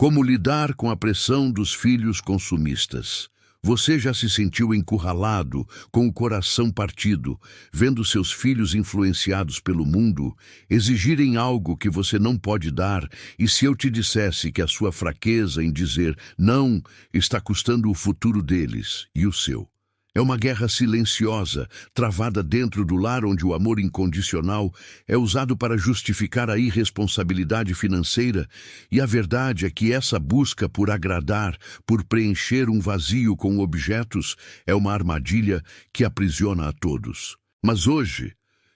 Como lidar com a pressão dos filhos consumistas? Você já se sentiu encurralado, com o coração partido, vendo seus filhos influenciados pelo mundo, exigirem algo que você não pode dar, e se eu te dissesse que a sua fraqueza em dizer não está custando o futuro deles e o seu? É uma guerra silenciosa, travada dentro do lar onde o amor incondicional é usado para justificar a irresponsabilidade financeira, e a verdade é que essa busca por agradar, por preencher um vazio com objetos, é uma armadilha que aprisiona a todos. Mas hoje,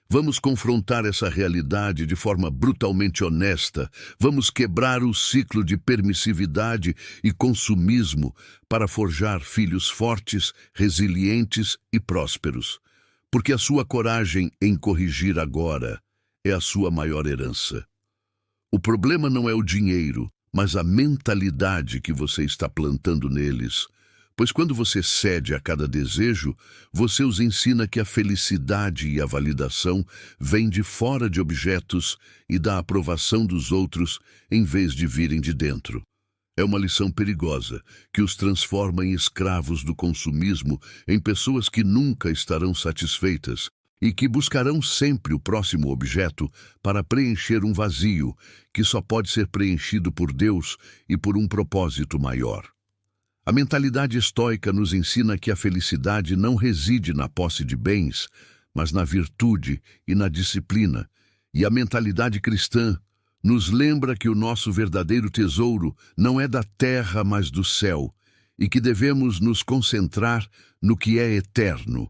vamos confrontar essa realidade de forma brutalmente honesta. Vamos quebrar o ciclo de permissividade e consumismo para forjar filhos fortes, resilientes e prósperos. Porque a sua coragem em corrigir agora é a sua maior herança. O problema não é o dinheiro, mas a mentalidade que você está plantando neles. Pois quando você cede a cada desejo, você os ensina que a felicidade e a validação vêm de fora de objetos e da aprovação dos outros, em vez de virem de dentro. É uma lição perigosa, que os transforma em escravos do consumismo, em pessoas que nunca estarão satisfeitas e que buscarão sempre o próximo objeto para preencher um vazio que só pode ser preenchido por Deus e por um propósito maior. A mentalidade estoica nos ensina que a felicidade não reside na posse de bens, mas na virtude e na disciplina. E a mentalidade cristã nos lembra que o nosso verdadeiro tesouro não é da terra, mas do céu, e que devemos nos concentrar no que é eterno.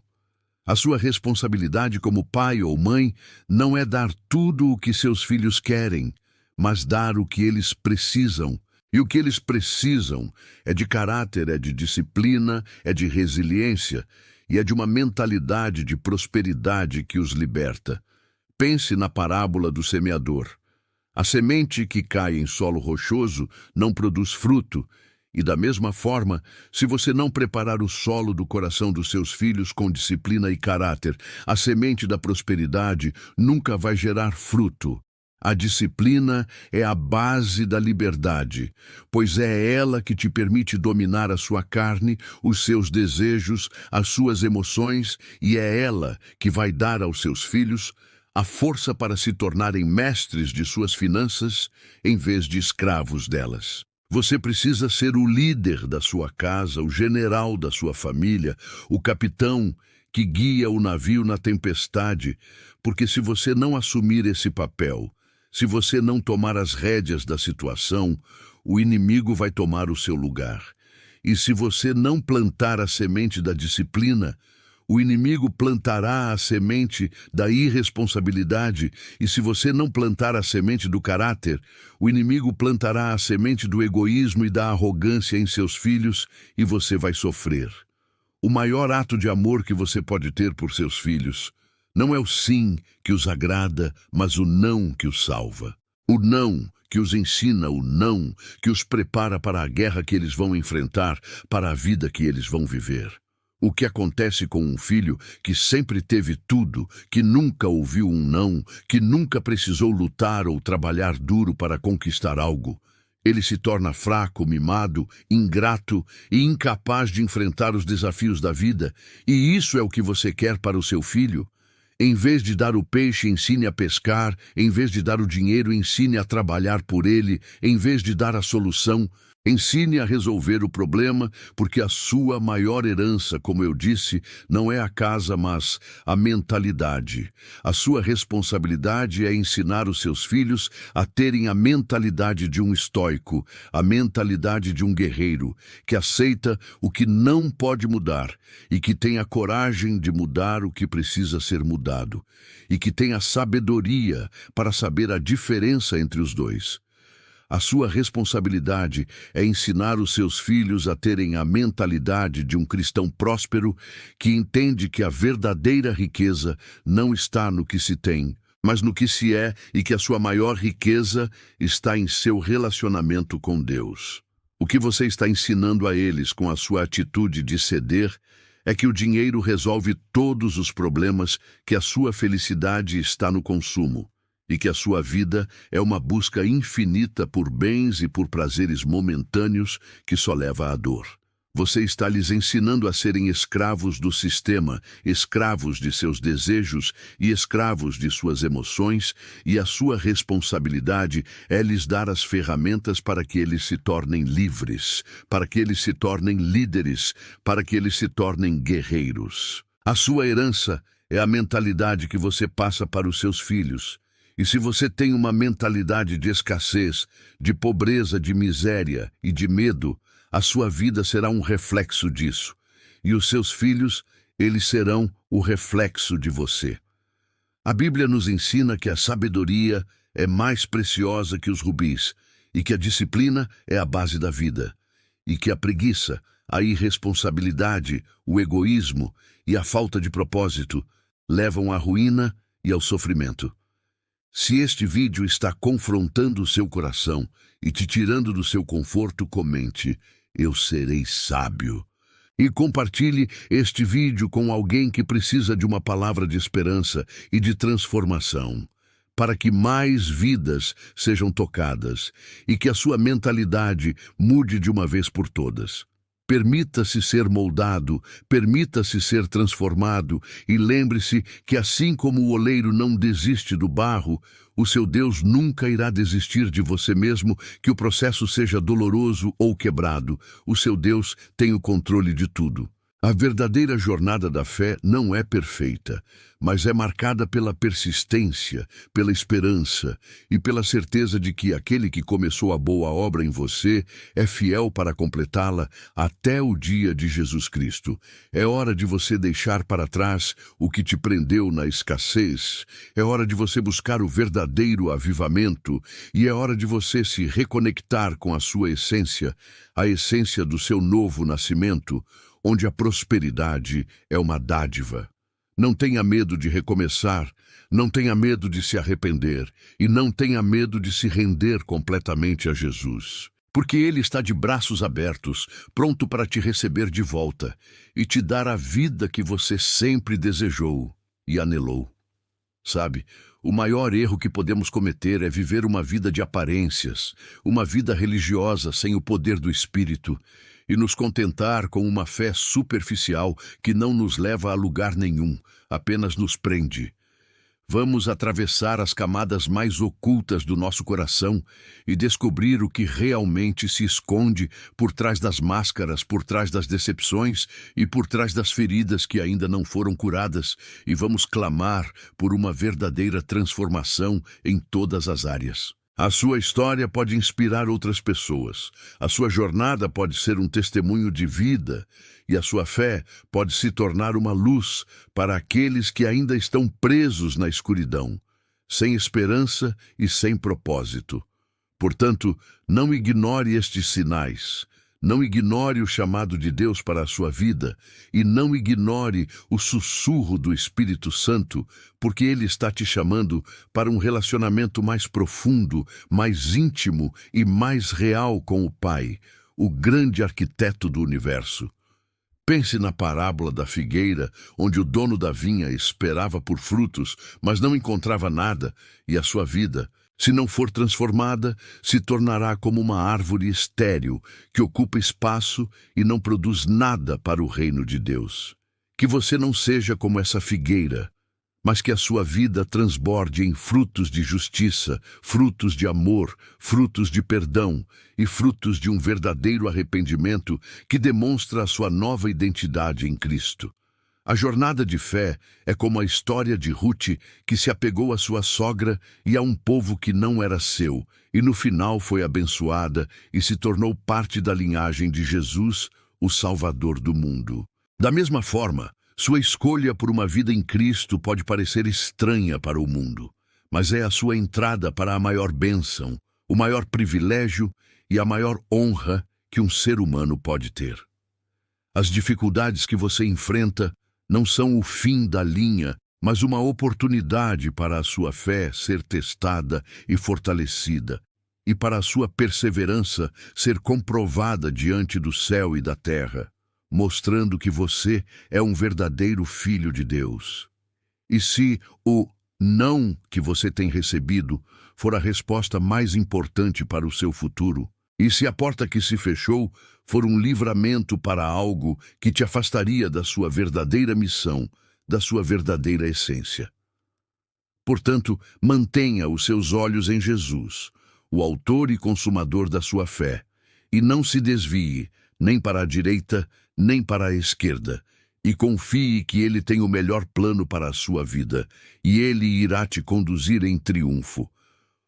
A sua responsabilidade como pai ou mãe não é dar tudo o que seus filhos querem, mas dar o que eles precisam. E o que eles precisam é de caráter, é de disciplina, é de resiliência e é de uma mentalidade de prosperidade que os liberta. Pense na parábola do semeador. A semente que cai em solo rochoso não produz fruto, e da mesma forma, se você não preparar o solo do coração dos seus filhos com disciplina e caráter, a semente da prosperidade nunca vai gerar fruto. A disciplina é a base da liberdade, pois é ela que te permite dominar a sua carne, os seus desejos, as suas emoções, e é ela que vai dar aos seus filhos a força para se tornarem mestres de suas finanças em vez de escravos delas. Você precisa ser o líder da sua casa, o general da sua família, o capitão que guia o navio na tempestade, porque se você não assumir esse papel, se você não tomar as rédeas da situação, o inimigo vai tomar o seu lugar. E se você não plantar a semente da disciplina, o inimigo plantará a semente da irresponsabilidade. E se você não plantar a semente do caráter, o inimigo plantará a semente do egoísmo e da arrogância em seus filhos, e você vai sofrer. O maior ato de amor que você pode ter por seus filhos não é o sim que os agrada, mas o não que os salva. O não que os ensina, o não que os prepara para a guerra que eles vão enfrentar, para a vida que eles vão viver. O que acontece com um filho que sempre teve tudo, que nunca ouviu um não, que nunca precisou lutar ou trabalhar duro para conquistar algo? Ele se torna fraco, mimado, ingrato e incapaz de enfrentar os desafios da vida. E isso é o que você quer para o seu filho? Em vez de dar o peixe, ensine a pescar. Em vez de dar o dinheiro, ensine a trabalhar por ele. Em vez de dar a solução, ensine a resolver o problema, porque a sua maior herança, como eu disse, não é a casa, mas a mentalidade. A sua responsabilidade é ensinar os seus filhos a terem a mentalidade de um estoico, a mentalidade de um guerreiro, que aceita o que não pode mudar e que tem a coragem de mudar o que precisa ser mudado, e que tem a sabedoria para saber a diferença entre os dois. A sua responsabilidade é ensinar os seus filhos a terem a mentalidade de um cristão próspero que entende que a verdadeira riqueza não está no que se tem, mas no que se é, e que a sua maior riqueza está em seu relacionamento com Deus. O que você está ensinando a eles com a sua atitude de ceder é que o dinheiro resolve todos os problemas, que a sua felicidade está no consumo, e que a sua vida é uma busca infinita por bens e por prazeres momentâneos que só leva à dor. Você está lhes ensinando a serem escravos do sistema, escravos de seus desejos e escravos de suas emoções, e a sua responsabilidade é lhes dar as ferramentas para que eles se tornem livres, para que eles se tornem líderes, para que eles se tornem guerreiros. A sua herança é a mentalidade que você passa para os seus filhos. E se você tem uma mentalidade de escassez, de pobreza, de miséria e de medo, a sua vida será um reflexo disso. E os seus filhos, eles serão o reflexo de você. A Bíblia nos ensina que a sabedoria é mais preciosa que os rubis, e que a disciplina é a base da vida, e que a preguiça, a irresponsabilidade, o egoísmo e a falta de propósito levam à ruína e ao sofrimento. Se este vídeo está confrontando o seu coração e te tirando do seu conforto, comente: eu serei sábio. E compartilhe este vídeo com alguém que precisa de uma palavra de esperança e de transformação, para que mais vidas sejam tocadas e que a sua mentalidade mude de uma vez por todas. Permita-se ser moldado, permita-se ser transformado e lembre-se que assim como o oleiro não desiste do barro, o seu Deus nunca irá desistir de você mesmo que o processo seja doloroso ou quebrado. O seu Deus tem o controle de tudo. A verdadeira jornada da fé não é perfeita, mas é marcada pela persistência, pela esperança e pela certeza de que aquele que começou a boa obra em você é fiel para completá-la até o dia de Jesus Cristo. É hora de você deixar para trás o que te prendeu na escassez, é hora de você buscar o verdadeiro avivamento e é hora de você se reconectar com a sua essência, a essência do seu novo nascimento, onde a prosperidade é uma dádiva. Não tenha medo de recomeçar, não tenha medo de se arrepender e não tenha medo de se render completamente a Jesus. Porque Ele está de braços abertos, pronto para te receber de volta e te dar a vida que você sempre desejou e anelou. Sabe, o maior erro que podemos cometer é viver uma vida de aparências, uma vida religiosa sem o poder do Espírito, e nos contentar com uma fé superficial que não nos leva a lugar nenhum, apenas nos prende. Vamos atravessar as camadas mais ocultas do nosso coração e descobrir o que realmente se esconde por trás das máscaras, por trás das decepções e por trás das feridas que ainda não foram curadas, e vamos clamar por uma verdadeira transformação em todas as áreas. A sua história pode inspirar outras pessoas, a sua jornada pode ser um testemunho de vida e a sua fé pode se tornar uma luz para aqueles que ainda estão presos na escuridão, sem esperança e sem propósito. Portanto, não ignore estes sinais. Não ignore o chamado de Deus para a sua vida e não ignore o sussurro do Espírito Santo, porque Ele está te chamando para um relacionamento mais profundo, mais íntimo e mais real com o Pai, o grande arquiteto do universo. Pense na parábola da figueira, onde o dono da vinha esperava por frutos, mas não encontrava nada, e a sua vida, se não for transformada, se tornará como uma árvore estéril, que ocupa espaço e não produz nada para o reino de Deus. Que você não seja como essa figueira, mas que a sua vida transborde em frutos de justiça, frutos de amor, frutos de perdão e frutos de um verdadeiro arrependimento que demonstra a sua nova identidade em Cristo. A jornada de fé é como a história de Ruth, que se apegou à sua sogra e a um povo que não era seu, e no final foi abençoada e se tornou parte da linhagem de Jesus, o Salvador do mundo. Da mesma forma, sua escolha por uma vida em Cristo pode parecer estranha para o mundo, mas é a sua entrada para a maior bênção, o maior privilégio e a maior honra que um ser humano pode ter. As dificuldades que você enfrenta não são o fim da linha, mas uma oportunidade para a sua fé ser testada e fortalecida, e para a sua perseverança ser comprovada diante do céu e da terra, mostrando que você é um verdadeiro filho de Deus. E se o não que você tem recebido for a resposta mais importante para o seu futuro, e se a porta que se fechou for um livramento para algo que te afastaria da sua verdadeira missão, da sua verdadeira essência. Portanto, mantenha os seus olhos em Jesus, o autor e consumador da sua fé, e não se desvie, nem para a direita, nem para a esquerda, e confie que Ele tem o melhor plano para a sua vida, e Ele irá te conduzir em triunfo.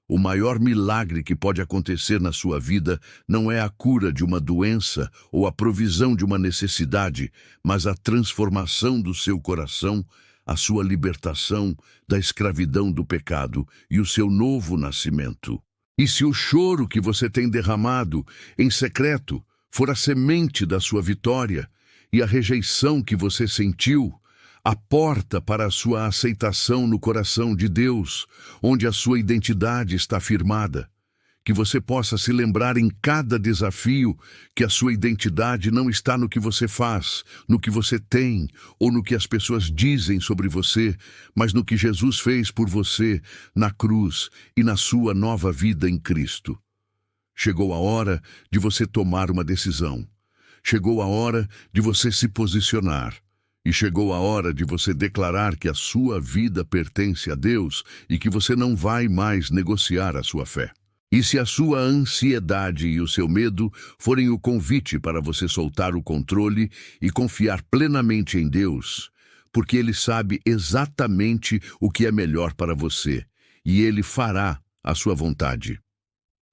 O maior milagre que pode acontecer na sua vida não é a cura de uma doença ou a provisão de uma necessidade, mas a transformação do seu coração, a sua libertação da escravidão do pecado e o seu novo nascimento. E se o choro que você tem derramado em secreto for a semente da sua vitória, e a rejeição que você sentiu, a porta para a sua aceitação no coração de Deus, onde a sua identidade está firmada, que você possa se lembrar em cada desafio que a sua identidade não está no que você faz, no que você tem, ou no que as pessoas dizem sobre você, mas no que Jesus fez por você na cruz e na sua nova vida em Cristo. Chegou a hora de você tomar uma decisão. Chegou a hora de você se posicionar. E chegou a hora de você declarar que a sua vida pertence a Deus e que você não vai mais negociar a sua fé. E se a sua ansiedade e o seu medo forem o convite para você soltar o controle e confiar plenamente em Deus, porque Ele sabe exatamente o que é melhor para você, e Ele fará a sua vontade.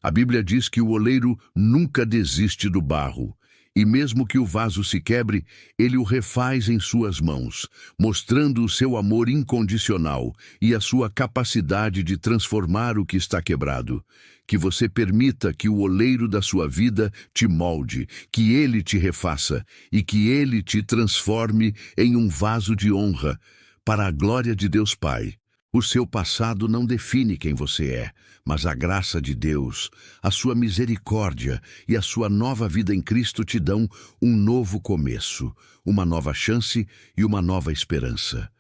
A Bíblia diz que o oleiro nunca desiste do barro, e mesmo que o vaso se quebre, Ele o refaz em suas mãos, mostrando o seu amor incondicional e a sua capacidade de transformar o que está quebrado. Que você permita que o oleiro da sua vida te molde, que Ele te refaça e que Ele te transforme em um vaso de honra, para a glória de Deus Pai. O seu passado não define quem você é, mas a graça de Deus, a sua misericórdia e a sua nova vida em Cristo te dão um novo começo, uma nova chance e uma nova esperança.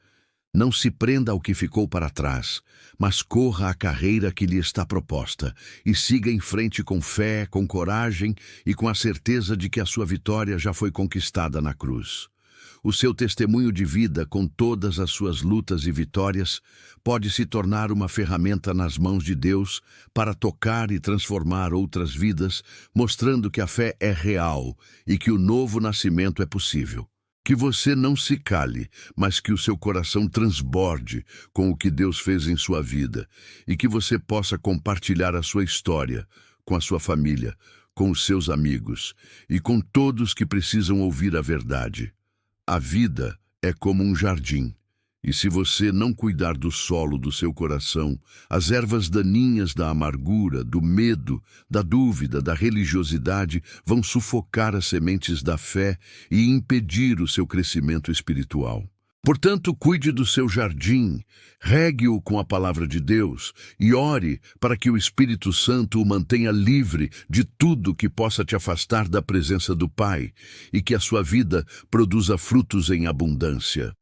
Não se prenda ao que ficou para trás, mas corra a carreira que lhe está proposta e siga em frente com fé, com coragem e com a certeza de que a sua vitória já foi conquistada na cruz. O seu testemunho de vida, com todas as suas lutas e vitórias, pode se tornar uma ferramenta nas mãos de Deus para tocar e transformar outras vidas, mostrando que a fé é real e que o novo nascimento é possível. Que você não se cale, mas que o seu coração transborde com o que Deus fez em sua vida e que você possa compartilhar a sua história com a sua família, com os seus amigos e com todos que precisam ouvir a verdade. A vida é como um jardim, e se você não cuidar do solo do seu coração, as ervas daninhas da amargura, do medo, da dúvida, da religiosidade vão sufocar as sementes da fé e impedir o seu crescimento espiritual. Portanto, cuide do seu jardim, regue-o com a palavra de Deus e ore para que o Espírito Santo o mantenha livre de tudo que possa te afastar da presença do Pai e que a sua vida produza frutos em abundância.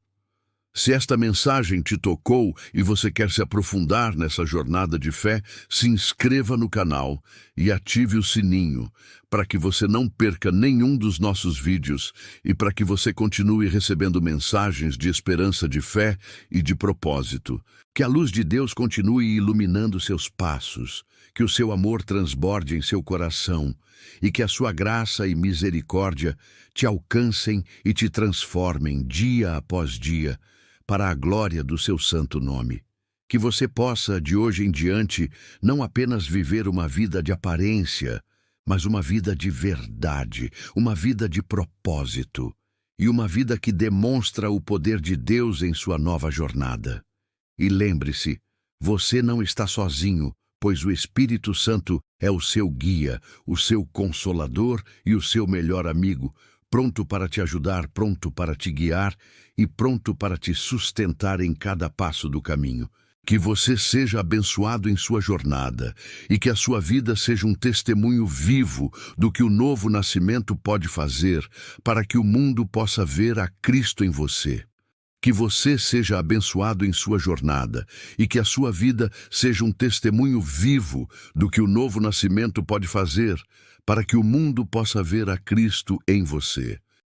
Se esta mensagem te tocou e você quer se aprofundar nessa jornada de fé, se inscreva no canal e ative o sininho para que você não perca nenhum dos nossos vídeos e para que você continue recebendo mensagens de esperança, de fé e de propósito. Que a luz de Deus continue iluminando seus passos, que o seu amor transborde em seu coração e que a sua graça e misericórdia te alcancem e te transformem dia após dia, para a glória do seu santo nome. Que você possa, de hoje em diante, não apenas viver uma vida de aparência, mas uma vida de verdade, uma vida de propósito, e uma vida que demonstra o poder de Deus em sua nova jornada. E lembre-se, você não está sozinho, pois o Espírito Santo é o seu guia, o seu consolador e o seu melhor amigo, pronto para te ajudar, pronto para te guiar e pronto para te sustentar em cada passo do caminho. Que você seja abençoado em sua jornada e que a sua vida seja um testemunho vivo do que o novo nascimento pode fazer para que o mundo possa ver a Cristo em você. Que você seja abençoado em sua jornada e que a sua vida seja um testemunho vivo do que o novo nascimento pode fazer para que o mundo possa ver a Cristo em você.